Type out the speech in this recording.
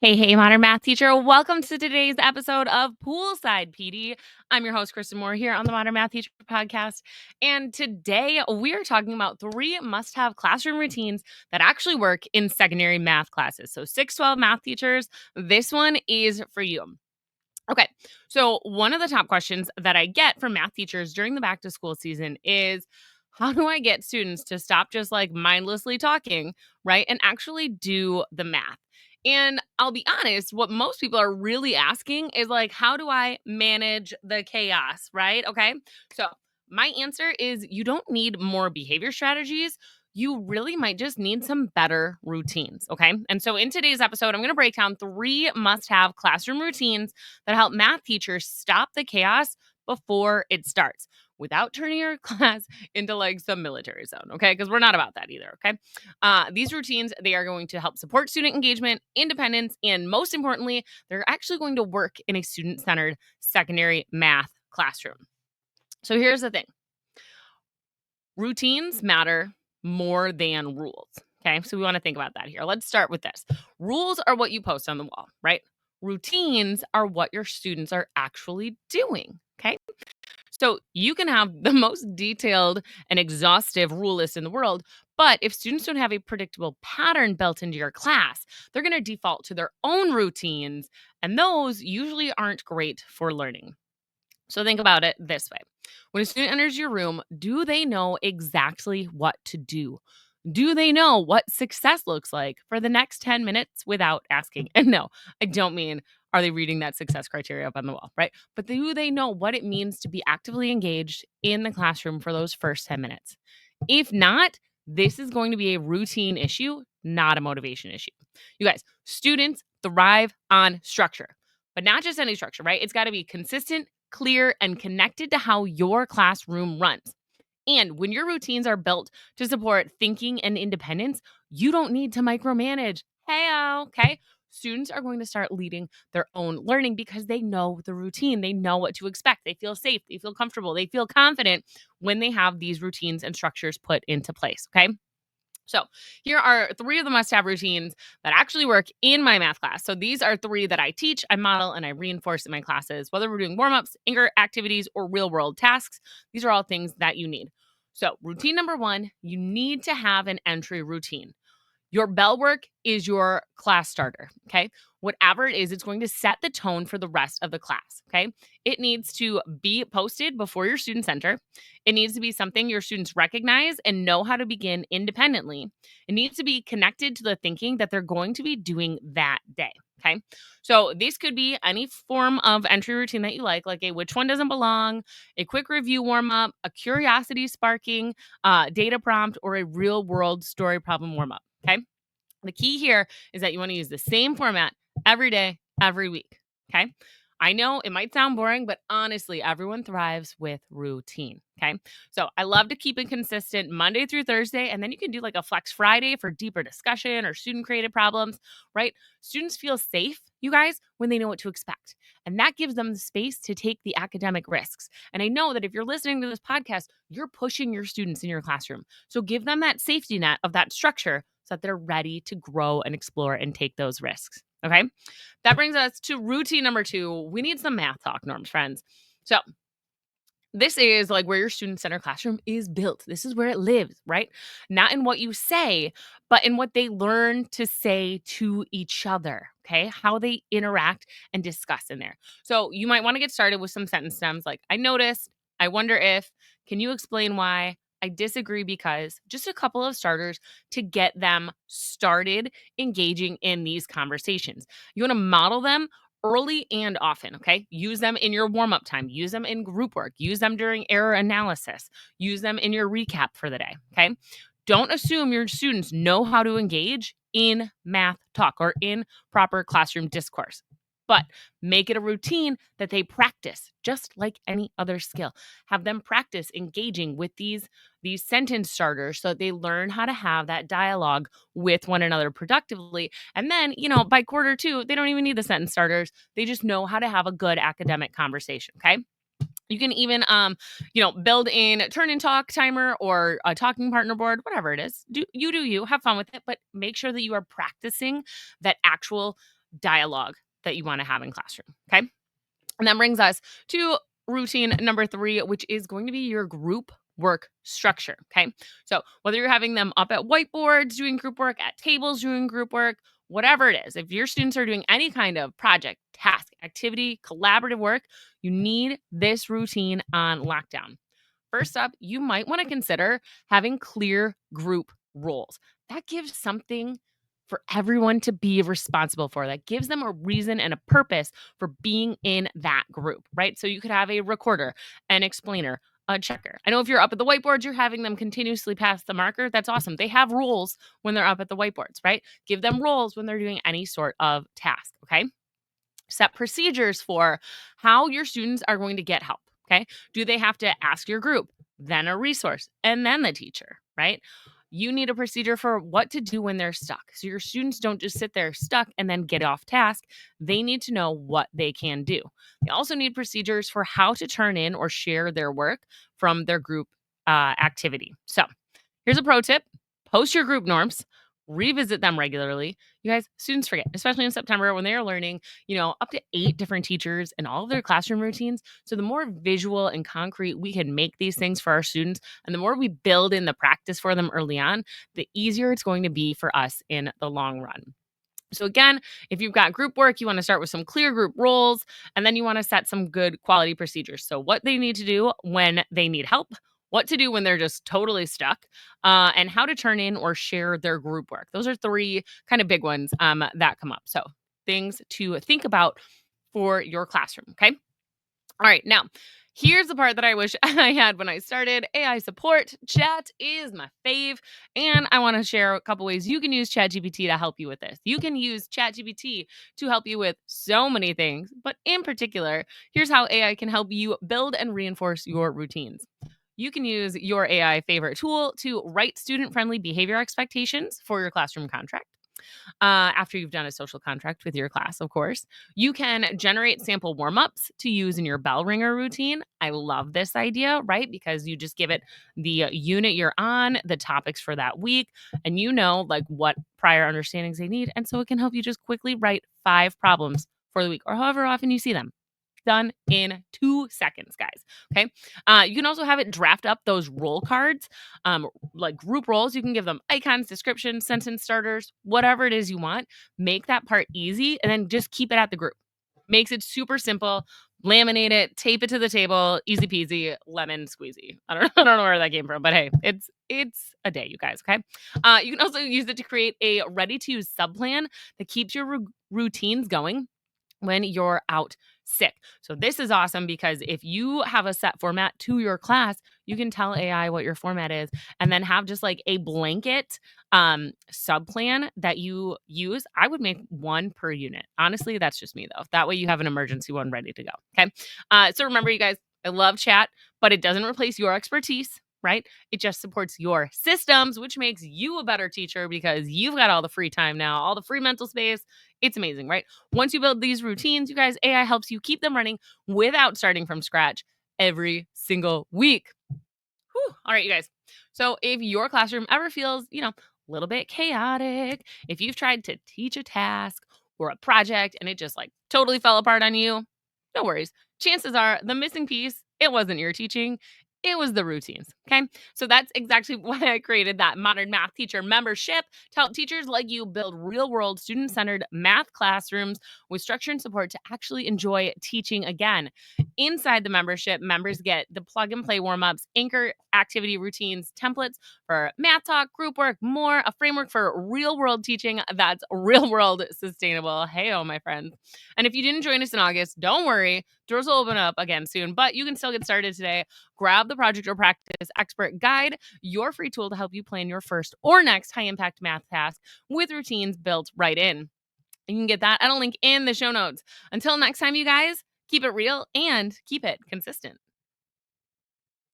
Hey, modern math teacher. Welcome to today's episode of Poolside PD. I'm your host, Kristen Moore, here on the Modern Math Teacher podcast. And today we are talking about 3 must have classroom routines that actually work in secondary math classes. So, 612 math teachers, this one is for you. Okay, so one of the top questions that I get from math teachers during the back to school season is, how do I get students to stop just like mindlessly talking, right? And actually do the math? And I'll be honest, what most people are really asking is like, how do I manage the chaos, right? Okay, so my answer is you don't need more behavior strategies. You really might just need some better routines. Okay. And so in today's episode, I'm going to break down 3 must have classroom routines that help math teachers stop the chaos before it starts without turning your class into like some military zone, okay? Because we're not about that either, okay? These routines, they are going to help support student engagement, independence, and most importantly, they're actually going to work in a student-centered secondary math classroom. So here's the thing. Routines matter more than rules. Okay. So we want to think about that here. Let's start with this. Rules are what you post on the wall, right? Routines are what your students are actually doing. Okay. So you can have the most detailed and exhaustive rule list in the world, but if students don't have a predictable pattern built into your class, they're going to default to their own routines, and those usually aren't great for learning. So think about it this way. When a student enters your room, do they know exactly what to do? Do they know what success looks like for the next 10 minutes without asking? And no, I don't mean are they reading that success criteria up on the wall, right? But do they know what it means to be actively engaged in the classroom for those first 10 minutes? If not, this is going to be a routine issue, not a motivation issue. You guys, students thrive on structure, but not just any structure, right? It's got to be consistent, clear, and connected to how your classroom runs. And when your routines are built to support thinking and independence, you don't need to micromanage. Hey, okay? Students are going to start leading their own learning because they know the routine. They know what to expect. They feel safe. They feel comfortable. They feel confident when they have these routines and structures put into place. Okay. So, here are 3 of the must have routines that actually work in my math class. So, these are 3 that I teach, I model, and I reinforce in my classes, whether we're doing warm ups, anchor activities, or real world tasks. These are all things that you need. So, routine number 1, you need to have an entry routine. Your bell work is your class starter, okay? Whatever it is, it's going to set the tone for the rest of the class, okay? It needs to be posted before your students enter. It needs to be something your students recognize and know how to begin independently. It needs to be connected to the thinking that they're going to be doing that day, okay? So this could be any form of entry routine that you like a which one doesn't belong, a quick review warm up, a curiosity sparking data prompt, or a real world story problem warm up. Okay. The key here is that you want to use the same format every day, every week. Okay. I know it might sound boring, but honestly, everyone thrives with routine. Okay. So I love to keep it consistent Monday through Thursday. And then you can do like a flex Friday for deeper discussion or student created problems, right? Students feel safe, you guys, when they know what to expect. And that gives them the space to take the academic risks. And I know that if you're listening to this podcast, you're pushing your students in your classroom. So give them that safety net of that structure so that they're ready to grow and explore and take those risks. Okay. That brings us to routine number 2. We need some math talk norms, friends. So, this is like where your student center classroom is built. This is where it lives, right? Not in what you say, but in what they learn to say to each other, okay? How they interact and discuss in there. So you might want to get started with some sentence stems like, I noticed, I wonder if, can you explain why? I disagree because just a couple of starters to get them started engaging in these conversations. You want to model them early and often, okay? Use them in your warm up time, use them in group work, use them during error analysis, use them in your recap for the day, okay? Don't assume your students know how to engage in math talk or in proper classroom discourse, but make it a routine that they practice just like any other skill. Have them practice engaging with these sentence starters so that they learn how to have that dialogue with one another productively. And then, by quarter 2, they don't even need the sentence starters. They just know how to have a good academic conversation, okay? You can even, build in turn and talk timer or a talking partner board, whatever it is. Do you, have fun with it, but make sure that you are practicing that actual dialogue that you want to have in classroom. Okay. And that brings us to routine number 3, which is going to be your group work structure. Okay. So whether you're having them up at whiteboards doing group work, at tables doing group work, whatever it is, if your students are doing any kind of project, task, activity, collaborative work, you need this routine on lockdown. First up, you might want to consider having clear group roles. That gives something for everyone to be responsible for. That gives them a reason and a purpose for being in that group, right? So you could have a recorder, an explainer, a checker. I know if you're up at the whiteboards, you're having them continuously pass the marker. That's awesome. They have rules when they're up at the whiteboards, right? Give them roles when they're doing any sort of task, okay? Set procedures for how your students are going to get help. Okay. Do they have to ask your group, then a resource, and then the teacher, right? You need a procedure for what to do when they're stuck. So your students don't just sit there stuck and then get off task. They need to know what they can do. They also need procedures for how to turn in or share their work from their group activity. So here's a pro tip: post your group norms, revisit them regularly. You guys, students forget, especially in September when they are learning, up to 8 different teachers and all of their classroom routines. So the more visual and concrete we can make these things for our students, and the more we build in the practice for them early on, the easier it's going to be for us in the long run. So again, if you've got group work, you want to start with some clear group roles, and then you want to set some good quality procedures. So what they need to do when they need help, what to do when they're just totally stuck, and how to turn in or share their group work. Those are 3 kind of big ones that come up. So things to think about for your classroom. Okay. All right. Now, here's the part that I wish I had when I started AI support. Chat is my fave. And I want to share a couple ways you can use ChatGPT to help you with this. You can use ChatGPT to help you with so many things, but in particular, here's how AI can help you build and reinforce your routines. You can use your AI favorite tool to write student-friendly behavior expectations for your classroom contract. After you've done a social contract with your class, of course, you can generate sample warm-ups to use in your bell ringer routine. I love this idea, right? Because you just give it the unit you're on, the topics for that week, and like what prior understandings they need. And so it can help you just quickly write 5 problems for the week or however often you see them. Done in 2 seconds, guys. Okay. You can also have it draft up those role cards, like group roles. You can give them icons, descriptions, sentence starters, whatever it is you want. Make that part easy and then just keep it at the group. Makes it super simple. Laminate it, tape it to the table, easy peasy, lemon squeezy. I don't know where that came from, but hey, it's a day, you guys. Okay. You can also use it to create a ready to use sub plan that keeps your routines going when you're out sick. So this is awesome because if you have a set format to your class, you can tell AI what your format is and then have just like a blanket sub plan that you use. I would make 1 per unit. Honestly, that's just me though. That way you have an emergency one ready to go. Okay. So remember, you guys, I love chat, but it doesn't replace your expertise. Right? It just supports your systems, which makes you a better teacher because you've got all the free time now, all the free mental space. It's amazing, right? Once you build these routines, you guys, AI helps you keep them running without starting from scratch every single week. Whew. All right, you guys. So if your classroom ever feels, a little bit chaotic, if you've tried to teach a task or a project and it just like totally fell apart on you, no worries. Chances are the missing piece, it wasn't your teaching. It was the routines. Okay. So that's exactly why I created that Modern Math Teacher membership to help teachers like you build real world student centered math classrooms with structure and support to actually enjoy teaching again. Inside the membership, members get the plug and play warm ups, anchor activity routines, templates for math talk, group work, more, a framework for real world teaching that's real world sustainable. Hey, oh, my friends. And if you didn't join us in August, don't worry. Doors will open up again soon, but you can still get started today. Grab the Project or Practice Expert Guide, your free tool to help you plan your first or next high impact math task with routines built right in. You can get that at a link in the show notes. Until next time, you guys, keep it real and keep it consistent.